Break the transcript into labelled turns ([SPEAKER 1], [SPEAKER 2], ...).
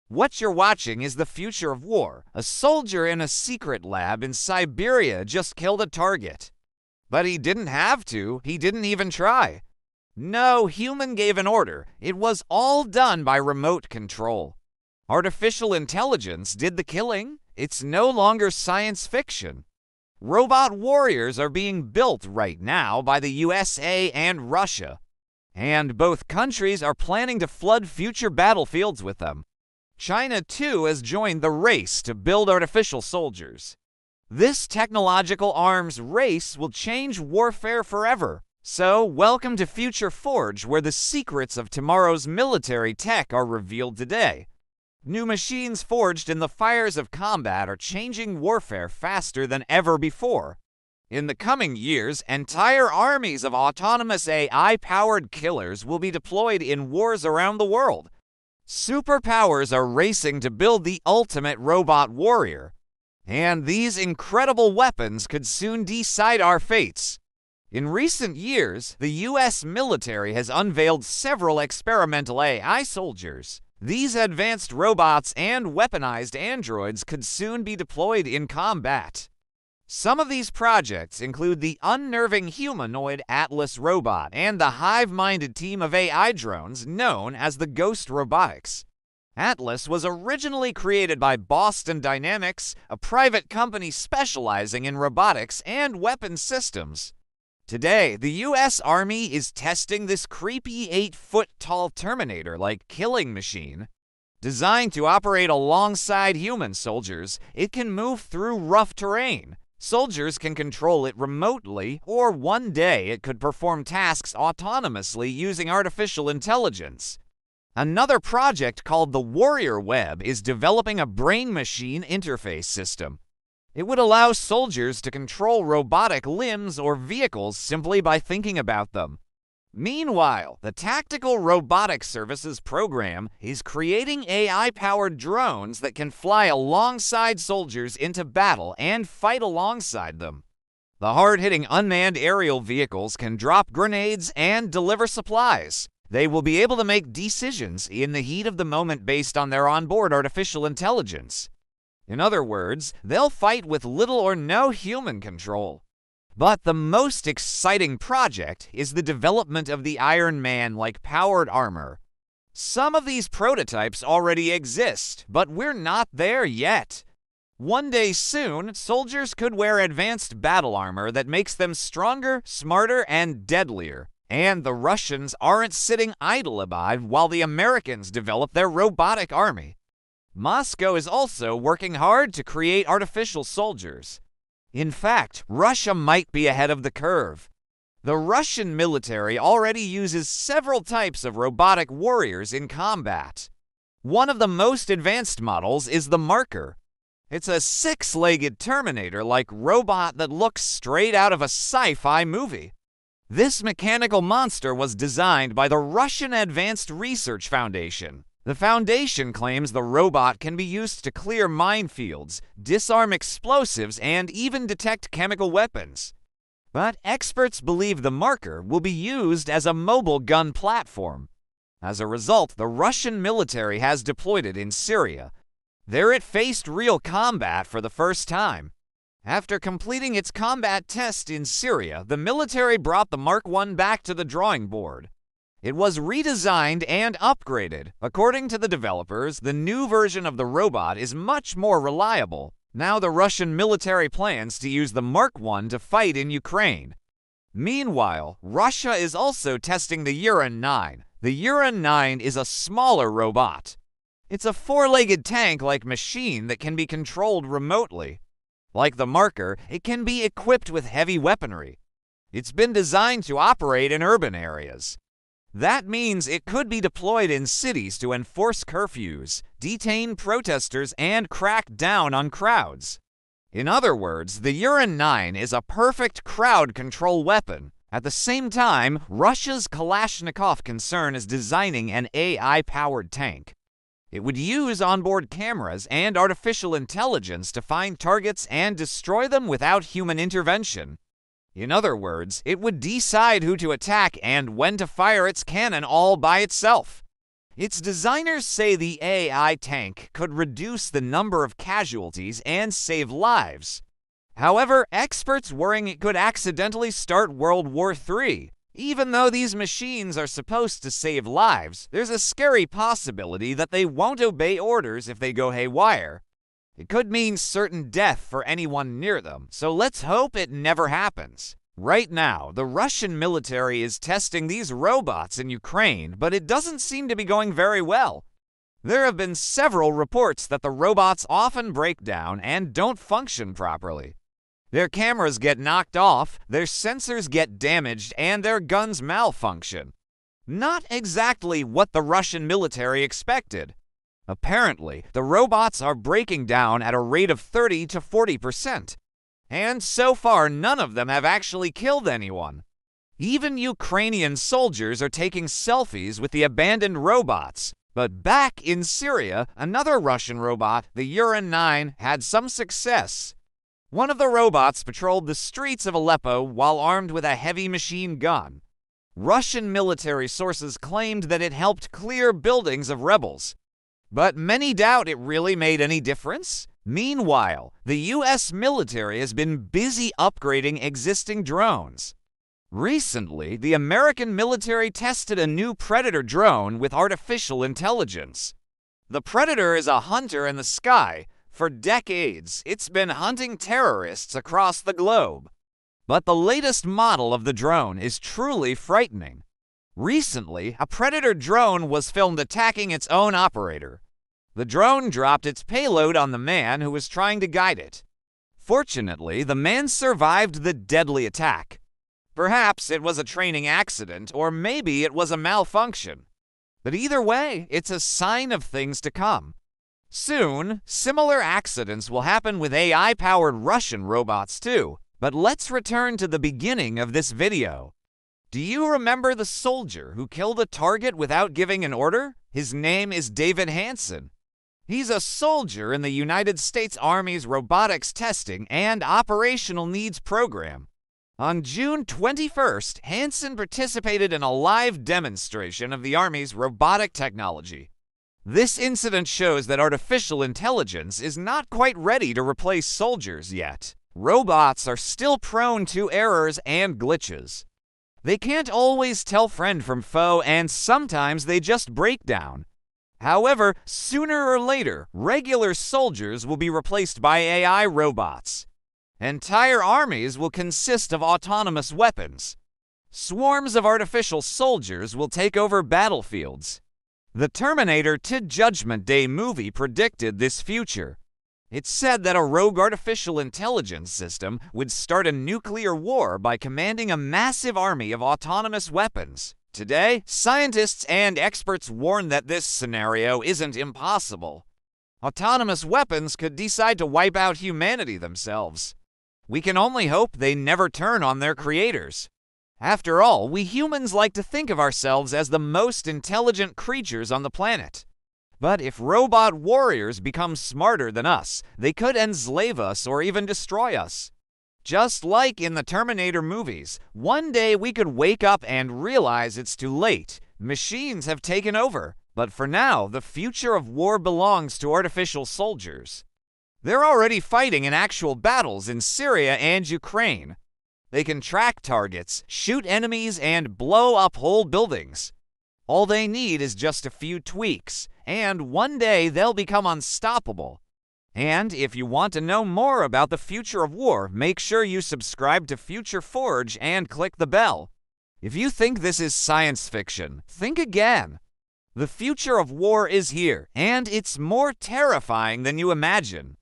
[SPEAKER 1] What you're watching is the future of war. A soldier in a secret lab in Siberia just killed a target. But he didn't have to. He didn't even try. No human gave an order. It was all done by remote control. Artificial intelligence did the killing. It's no longer science fiction. Robot warriors are being built right now by the USA and Russia. And both countries are planning to flood future battlefields with them. China, too, has joined the race to build artificial soldiers. This technological arms race will change warfare forever. So, welcome to FutureForge, where the secrets of tomorrow's military tech are revealed today. New machines forged in the fires of combat are changing warfare faster than ever before. In the coming years, entire armies of autonomous AI-powered killers will be deployed in wars around the world. Superpowers are racing to build the ultimate robot warrior. And these incredible weapons could soon decide our fates. In recent years, the U.S. military has unveiled several experimental AI soldiers. These advanced robots and weaponized androids could soon be deployed in combat. Some of these projects include the unnerving humanoid Atlas robot and the hive-minded team of AI drones known as the Ghost Robotics. Atlas was originally created by Boston Dynamics, a private company specializing in robotics and weapons systems. Today, the U.S. Army is testing this creepy 8-foot-tall Terminator-like killing machine. Designed to operate alongside human soldiers, it can move through rough terrain. Soldiers can control it remotely, or one day it could perform tasks autonomously using artificial intelligence. Another project called the Warrior Web is developing a brain-machine interface system. It would allow soldiers to control robotic limbs or vehicles simply by thinking about them. Meanwhile, the Tactical Robotics Services program is creating AI-powered drones that can fly alongside soldiers into battle and fight alongside them. The hard-hitting unmanned aerial vehicles can drop grenades and deliver supplies. They will be able to make decisions in the heat of the moment based on their onboard artificial intelligence. In other words, they'll fight with little or no human control. But the most exciting project is the development of the Iron Man-like powered armor. Some of these prototypes already exist, but we're not there yet. One day soon, soldiers could wear advanced battle armor that makes them stronger, smarter, and deadlier. And the Russians aren't sitting idle by while the Americans develop their robotic army. Moscow is also working hard to create artificial soldiers. In fact, Russia might be ahead of the curve. The Russian military already uses several types of robotic warriors in combat. One of the most advanced models is the Marker. It's a six-legged Terminator-like robot that looks straight out of a sci-fi movie. This mechanical monster was designed by the Russian Advanced Research Foundation. The foundation claims the robot can be used to clear minefields, disarm explosives, and even detect chemical weapons. But experts believe the Marker will be used as a mobile gun platform. As a result, the Russian military has deployed it in Syria. There it faced real combat for the first time. After completing its combat test in Syria, the military brought the Mark I back to the drawing board. It was redesigned and upgraded. According to the developers, the new version of the robot is much more reliable. Now the Russian military plans to use the Mark I to fight in Ukraine. Meanwhile, Russia is also testing the Uran 9. The Uran 9 is a smaller robot. It's a four-legged tank-like machine that can be controlled remotely. Like the Marker, it can be equipped with heavy weaponry. It's been designed to operate in urban areas. That means it could be deployed in cities to enforce curfews, detain protesters, and crack down on crowds. In other words, the Uran 9 is a perfect crowd control weapon. At the same time, Russia's Kalashnikov concern is designing an AI-powered tank. It would use onboard cameras and artificial intelligence to find targets and destroy them without human intervention. In other words, it would decide who to attack and when to fire its cannon all by itself. Its designers say the AI tank could reduce the number of casualties and save lives. However, experts worrying it could accidentally start World War III. Even though these machines are supposed to save lives, there's a scary possibility that they won't obey orders if they go haywire. It could mean certain death for anyone near them, so let's hope it never happens. Right now, the Russian military is testing these robots in Ukraine, but it doesn't seem to be going very well. There have been several reports that the robots often break down and don't function properly. Their cameras get knocked off, their sensors get damaged, and their guns malfunction. Not exactly what the Russian military expected. Apparently, the robots are breaking down at a rate of 30 to 40%. And so far, none of them have actually killed anyone. Even Ukrainian soldiers are taking selfies with the abandoned robots. But back in Syria, another Russian robot, the Uran 9, had some success. One of the robots patrolled the streets of Aleppo while armed with a heavy machine gun. Russian military sources claimed that it helped clear buildings of rebels. But many doubt it really made any difference. Meanwhile, the U.S. military has been busy upgrading existing drones. Recently, the American military tested a new Predator drone with artificial intelligence. The Predator is a hunter in the sky. For decades, it's been hunting terrorists across the globe. But the latest model of the drone is truly frightening. Recently, a Predator drone was filmed attacking its own operator. The drone dropped its payload on the man who was trying to guide it. Fortunately, the man survived the deadly attack. Perhaps it was a training accident, or maybe it was a malfunction. But either way, it's a sign of things to come. Soon, similar accidents will happen with AI-powered Russian robots too. But let's return to the beginning of this video. Do you remember the soldier who killed a target without giving an order? His name is David Hansen. He's a soldier in the United States Army's Robotics Testing and Operational Needs Program. On June 21st, Hansen participated in a live demonstration of the Army's robotic technology. This incident shows that artificial intelligence is not quite ready to replace soldiers yet. Robots are still prone to errors and glitches. They can't always tell friend from foe, and sometimes they just break down. However, sooner or later, regular soldiers will be replaced by AI robots. Entire armies will consist of autonomous weapons. Swarms of artificial soldiers will take over battlefields. The Terminator to Judgment Day movie predicted this future. It said that a rogue artificial intelligence system would start a nuclear war by commanding a massive army of autonomous weapons. Today, scientists and experts warn that this scenario isn't impossible. Autonomous weapons could decide to wipe out humanity themselves. We can only hope they never turn on their creators. After all, we humans like to think of ourselves as the most intelligent creatures on the planet. But if robot warriors become smarter than us, they could enslave us or even destroy us. Just like in the Terminator movies, one day we could wake up and realize it's too late. Machines have taken over. But for now, the future of war belongs to artificial soldiers. They're already fighting in actual battles in Syria and Ukraine. They can track targets, shoot enemies, and blow up whole buildings. All they need is just a few tweaks, and one day they'll become unstoppable. And if you want to know more about the future of war, make sure you subscribe to FutureForge and click the bell. If you think this is science fiction, think again. The future of war is here, and it's more terrifying than you imagine.